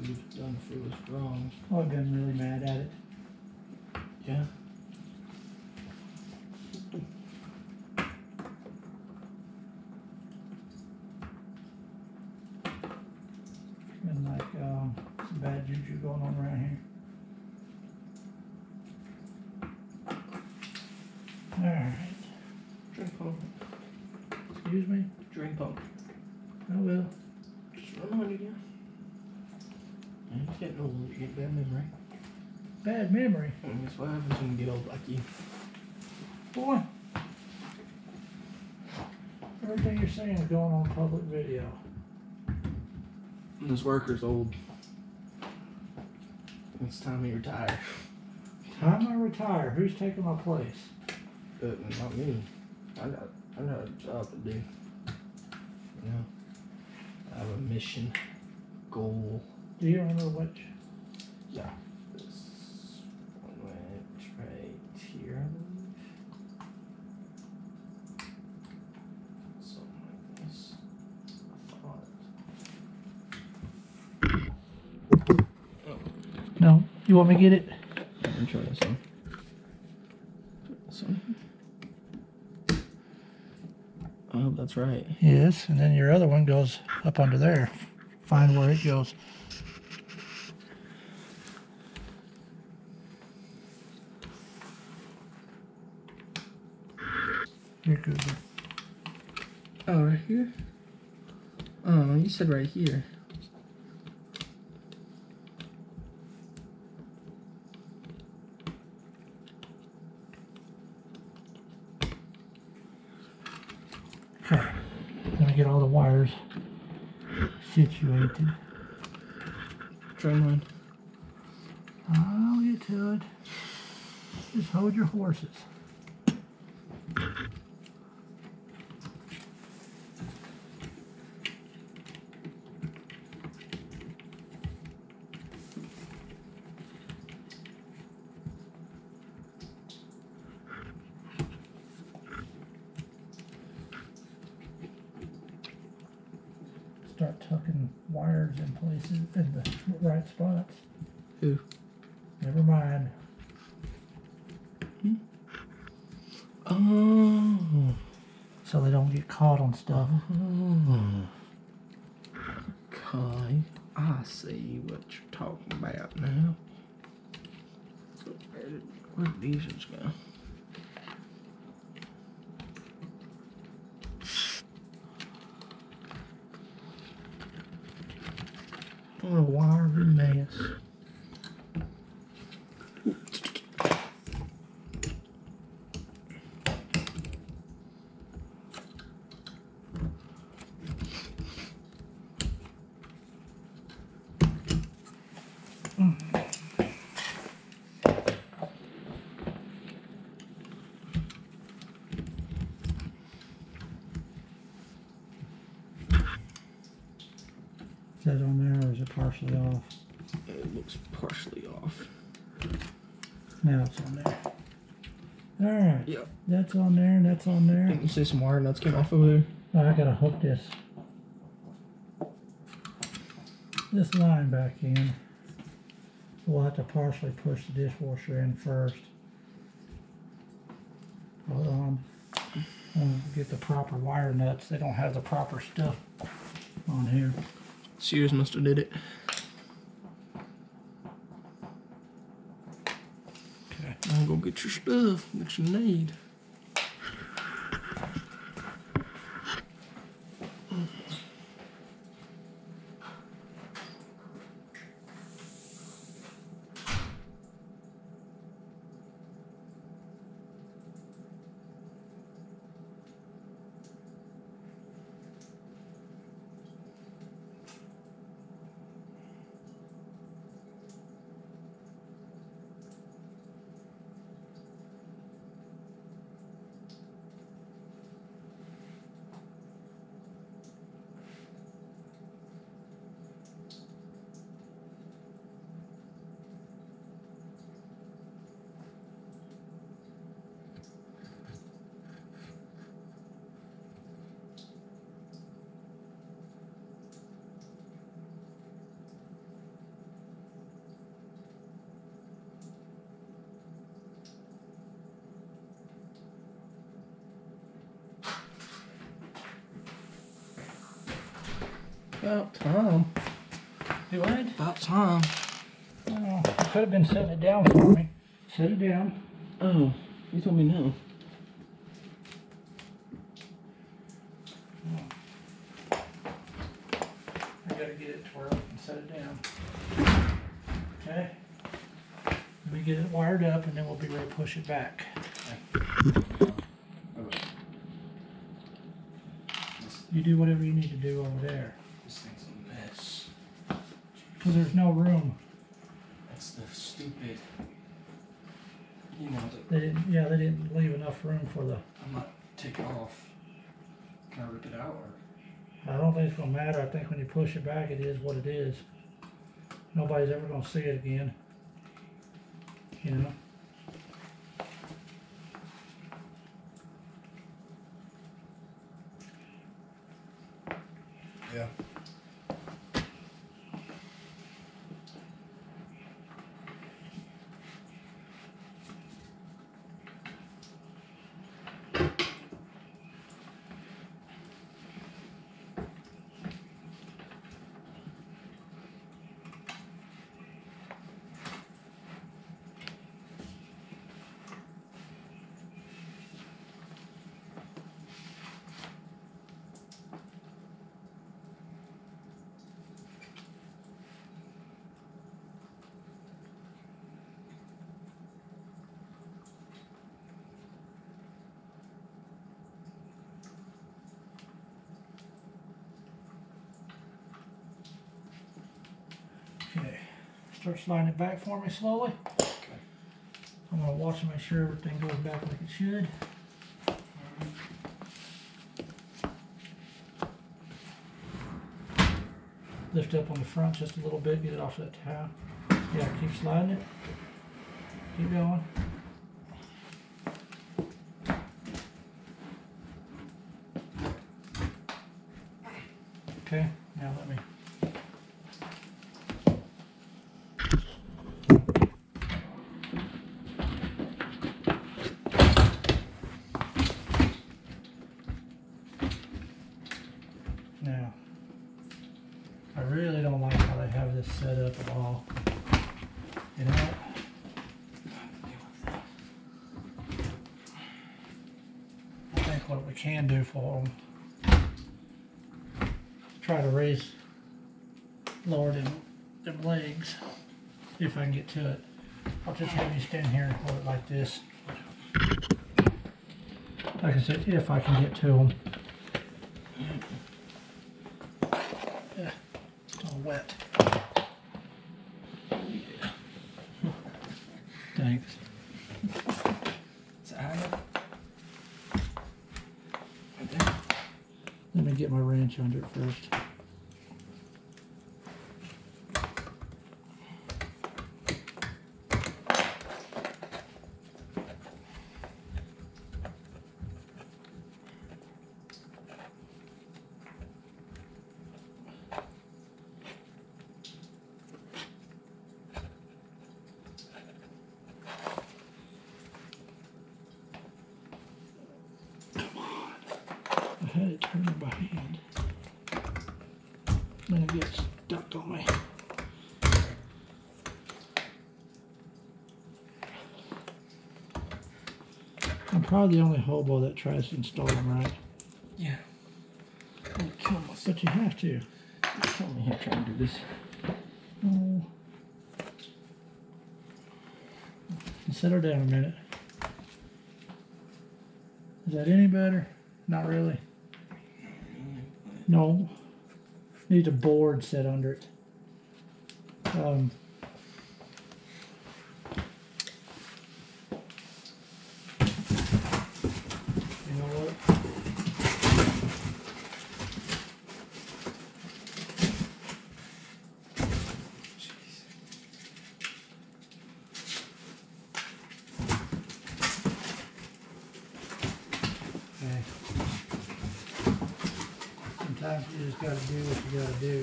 you've done foolish wrong. Oh, I've been really mad at it. Yeah. Been like some bad juju going on around here. Alright. Drink pump. Excuse me? Drink pump. I will. Just reminded you. You get old, you get bad memory. Bad memory? And that's what happens when you get old like you. Boy. Everything you're saying is going on public video. This worker's old. It's time he retire. Time I retire. Who's taking my place? But not me. I got a job to do. You know, I have a mission, goal. Do you remember which? Yeah. This one went right here, I believe. Something like this. I thought. Oh. No. You want me to get it? I'm gonna try this one. This one. I hope that's right. Yes, and then your other one goes up under there. Find where it goes. You're good. Oh, right here? Oh, you said right here. Okay. Let me get all the wires situated. Try mine. I'll get to it. Just hold your horses. Start tucking wires in places in the right spots. Who? Never mind. Oh. So they don't get caught on stuff. Oh. Okay. I see what you're talking about now. So where'd these ones go? What a wiry mess. Is that on there or is it partially off? It looks partially off. Now it's on there. Alright. Yep. That's on there and that's on there. You see some wire nuts came off over there? Oh, I gotta hook this line back in. We'll have to partially push the dishwasher in first. Hold on. Get the proper wire nuts. They don't have the proper stuff on here. Sears must have did it. Okay. Now go get your stuff that you need. About time. Do what? About time. Oh, you could have been setting it down for me. Set it down. Oh, you told me no. I gotta get it to where I can set it down. Okay. Let me get it wired up and then we'll be ready to push it back. You do whatever you need to do over there. This thing's a mess. Because there's no room. That's the stupid. You know, They didn't leave enough room for the. I might take it off. Can I rip it out or? I don't think it's gonna matter. I think when you push it back, it is what it is. Nobody's ever gonna see it again. You know. Yeah. Okay. Start sliding it back for me slowly. Okay. I'm gonna watch and make sure everything goes back like it should. Lift up on the front just a little bit, get it off that towel. Yeah, keep sliding it. Keep going. Okay, now let me. Now, I really don't like how they have this set up at all. You know, I think what we can do for them, try to lower them legs, if I can get to it. I'll just have you stand here and hold it like this. Like I said, if I can get to them. Yeah, it's all wet. Thanks. Let me get my wrench under it first. I had it turned by hand. Then it gets stuck on me. I'm probably the only hobo that tries to install them right. Yeah. I'm gonna kill myself. But you have to. Kill me here trying to do this. Oh. Set her down a minute. Is that any better? Not really. No. Need a board set under it. You know what? Okay. Sometimes you just gotta do what you gotta do.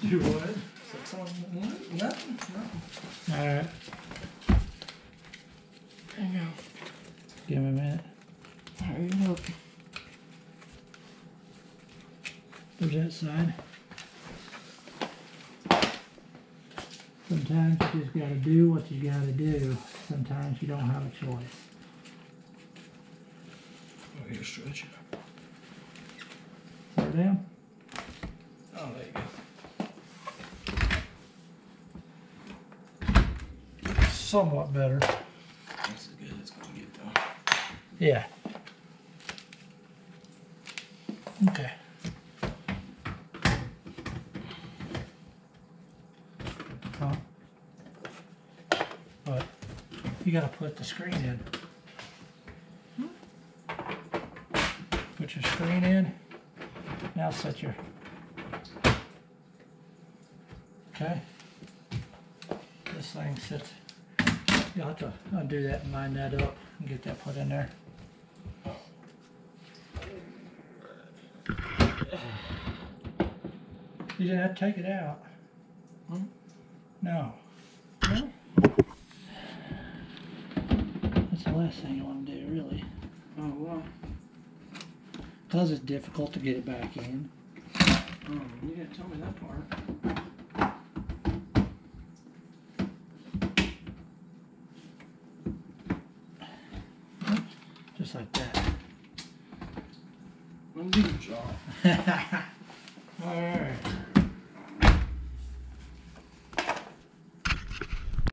Do what? Nothing. Alright. There you go. Give me a minute. Hurry up. There's that side. Sometimes you just gotta do what you gotta do. Sometimes you don't have a choice. Oh, here, stretch it. Put it down. Oh, there you go. Somewhat better. That's as good as it's gonna get though. Yeah. Okay. Huh? But you gotta put the screen in. Put your screen in. Now set your. Okay. This thing sits. You'll have to undo that and line that up and get that put in there. You didn't have to take it out. Hmm? No. No? That's the last thing you want to do, really. Oh, well. Because it's difficult to get it back in. Oh, you didn't tell me that part. Just like that. Undo your jaw.